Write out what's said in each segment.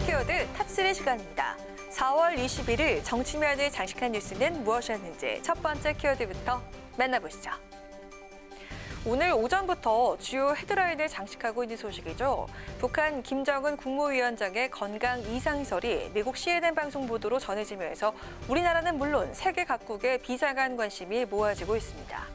키워드 탑3 시간입니다. 4월 21일 정치면을 장식한 뉴스는 무엇이었는지 첫 번째 키워드부터 만나보시죠. 오늘 오전부터 주요 헤드라인을 장식하고 있는 소식이죠. 북한 김정은 국무위원장의 건강 이상설이 미국 CNN 방송 보도로 전해지면서 우리나라는 물론 세계 각국의 비상한 관심이 모아지고 있습니다.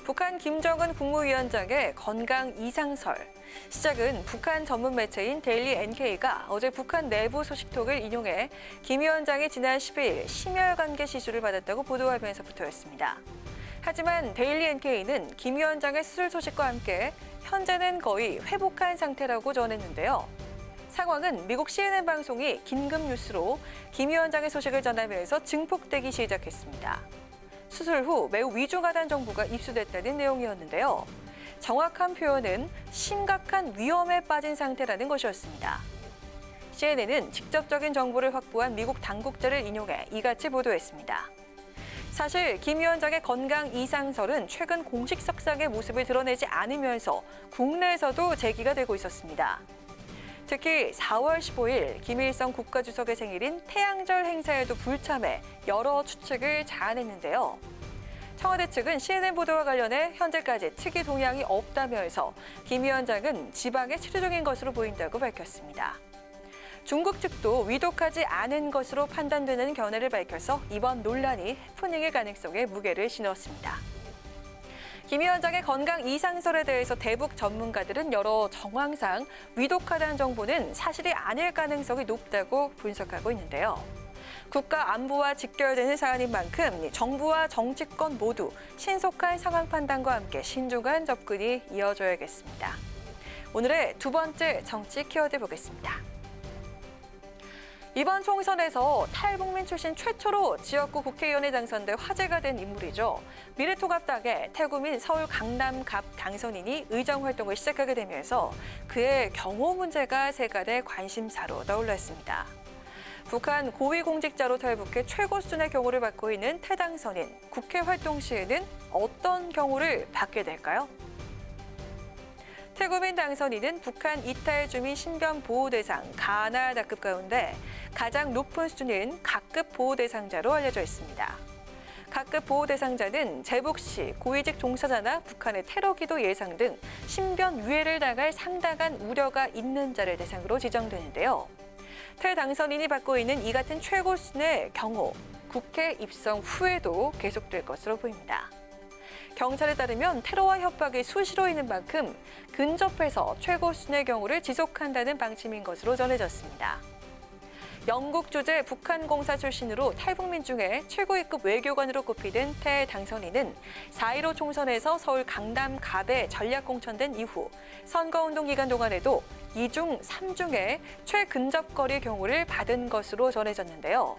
북한 김정은 국무위원장의 건강 이상설. 시작은 북한 전문 매체인 데일리 NK가 어제 북한 내부 소식통을 인용해 김 위원장이 지난 10일 심혈관계 시술을 받았다고 보도하면서부터였습니다. 하지만 데일리 NK는 김 위원장의 수술 소식과 함께 현재는 거의 회복한 상태라고 전했는데요. 상황은 미국 CNN 방송이 긴급 뉴스로 김 위원장의 소식을 전하면서 증폭되기 시작했습니다. 수술 후 매우 위중하다는 정보가 입수됐다는 내용이었는데요. 정확한 표현은 심각한 위험에 빠진 상태라는 것이었습니다. CNN은 직접적인 정보를 확보한 미국 당국자를 인용해 이같이 보도했습니다. 사실 김 위원장의 건강 이상설은 최근 공식석상의 모습을 드러내지 않으면서 국내에서도 제기가 되고 있었습니다. 특히 4월 15일 김일성 국가주석의 생일인 태양절 행사에도 불참해 여러 추측을 자아냈는데요. 청와대 측은 CNN 보도와 관련해 현재까지 특이 동향이 없다면서 김 위원장은 지방에 치료 중인 것으로 보인다고 밝혔습니다. 중국 측도 위독하지 않은 것으로 판단되는 견해를 밝혀서 이번 논란이 해프닝일 가능성에 무게를 실었습니다. 김 위원장의 건강 이상설에 대해서 대북 전문가들은 여러 정황상 위독하다는 정보는 사실이 아닐 가능성이 높다고 분석하고 있는데요. 국가 안보와 직결되는 사안인 만큼 정부와 정치권 모두 신속한 상황 판단과 함께 신중한 접근이 이어져야겠습니다. 오늘의 두 번째 정치 키워드 보겠습니다. 이번 총선에서 탈북민 출신 최초로 지역구 국회의원에 당선돼 화제가 된 인물이죠. 미래통합당의 탈북민 서울 강남갑 당선인이 의정활동을 시작하게 되면서 그의 경호 문제가 세간의 관심사로 떠올랐습니다. 북한 고위공직자로 탈북해 최고 수준의 경호를 받고 있는 태 당선인, 국회 활동 시에는 어떤 경호를 받게 될까요? 태국인 당선인은 북한 이탈 주민 신변 보호 대상 가나다급 가운데 가장 높은 수준인 각급 보호 대상자로 알려져 있습니다. 각급 보호 대상자는 재북 시 고위직 종사자나 북한의 테러 기도 예상 등 신변 위해를 당할 상당한 우려가 있는 자를 대상으로 지정되는데요. 태 당선인이 받고 있는 이 같은 최고 수준의 경호, 국회 입성 후에도 계속될 것으로 보입니다. 경찰에 따르면 테러와 협박이 수시로 있는 만큼 근접해서 최고 수준의 경우를 지속한다는 방침인 것으로 전해졌습니다. 영국 주재 북한공사 출신으로 탈북민 중에 최고위급 외교관으로 꼽히는 태 당선인은 4.15 총선에서 서울 강남갑에 전략공천된 이후 선거운동 기간 동안에도 2중 3중에 최근접거리 경호를 받은 것으로 전해졌는데요.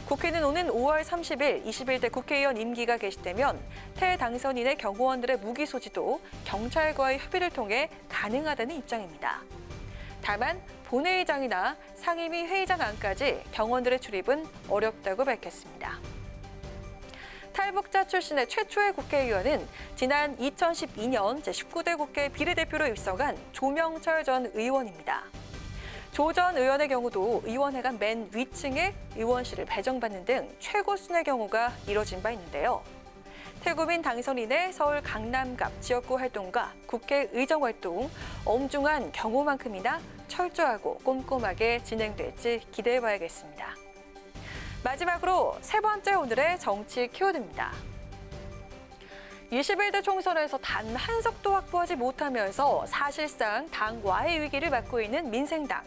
국회는 오는 5월 30일 21대 국회의원 임기가 개시되면 태 당선인의 경호원들의 무기 소지도 경찰과의 협의를 통해 가능하다는 입장입니다. 다만 본회의장이나 상임위 회의장 안까지 경호원들의 출입은 어렵다고 밝혔습니다. 탈북자 출신의 최초의 국회의원은 지난 2012년 제19대 국회 비례대표로 입성한 조명철 전 의원입니다. 조 전 의원의 경우도 의원회관 맨 위층에 의원실을 배정받는 등 최고 수준의 경우가 이뤄진 바 있는데요. 태국인 당선인의 서울 강남갑 지역구 활동과 국회 의정 활동, 엄중한 경호만큼이나 철저하고 꼼꼼하게 진행될지 기대해봐야겠습니다. 마지막으로 세 번째 오늘의 정치 키워드입니다. 21대 총선에서 단 한 석도 확보하지 못하면서 사실상 당 와해 위기를 맞고 있는 민생당.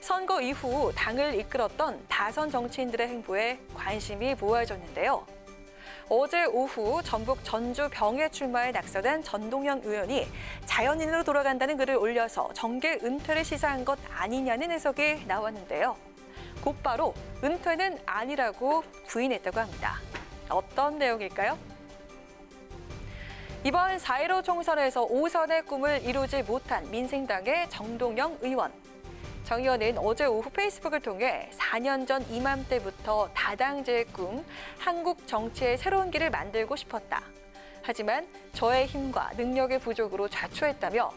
선거 이후 당을 이끌었던 다선 정치인들의 행보에 관심이 모아졌는데요. 어제 오후 전북 전주 병에 출마해 낙선한 전동영 의원이 자연인으로 돌아간다는 글을 올려서 정계 은퇴를 시사한 것 아니냐는 해석이 나왔는데요. 곧바로 은퇴는 아니라고 부인했다고 합니다. 어떤 내용일까요? 이번 4.15 총선에서 5선의 꿈을 이루지 못한 민생당의 정동영 의원. 정 의원은 어제 오후 페이스북을 통해 4년 전 이맘때부터 다당제의 꿈, 한국 정치의 새로운 길을 만들고 싶었다. 하지만 저의 힘과 능력의 부족으로 좌초했다며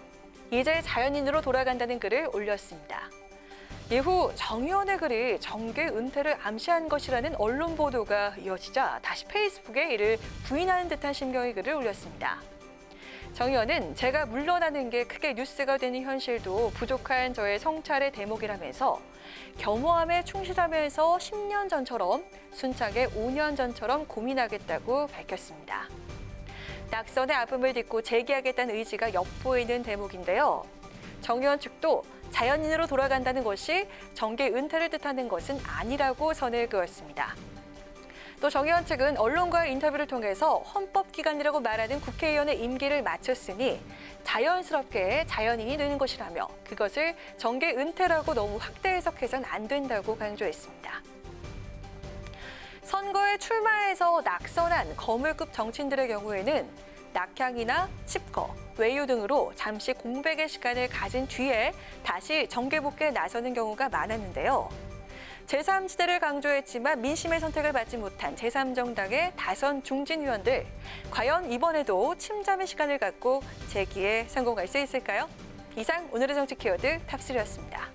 이제 자연인으로 돌아간다는 글을 올렸습니다. 이후 정 의원의 글이 정계 은퇴를 암시한 것이라는 언론 보도가 이어지자 다시 페이스북에 이를 부인하는 듯한 심경의 글을 올렸습니다. 정 의원은 제가 물러나는 게 크게 뉴스가 되는 현실도 부족한 저의 성찰의 대목이라면서 겸허함에 충실하면서 10년 전처럼 순창에 5년 전처럼 고민하겠다고 밝혔습니다. 낙선의 아픔을 딛고 재기하겠다는 의지가 엿보이는 대목인데요. 정 의원 측도 자연인으로 돌아간다는 것이 정계 은퇴를 뜻하는 것은 아니라고 선을 그었습니다. 또 정 의원 측은 언론과의 인터뷰를 통해서 헌법기관이라고 말하는 국회의원의 임기를 마쳤으니 자연스럽게 자연인이 되는 것이라며 그것을 정계 은퇴라고 너무 확대 해석해서는 안 된다고 강조했습니다. 선거에 출마해서 낙선한 거물급 정치인들의 경우에는 낙향이나 칩거, 외유 등으로 잠시 공백의 시간을 가진 뒤에 다시 정계 복귀에 나서는 경우가 많았는데요. 제3지대를 강조했지만 민심의 선택을 받지 못한 제3정당의 다선 중진 의원들, 과연 이번에도 침잠의 시간을 갖고 재기에 성공할 수 있을까요? 이상 오늘의 정치 키워드 탑3였습니다.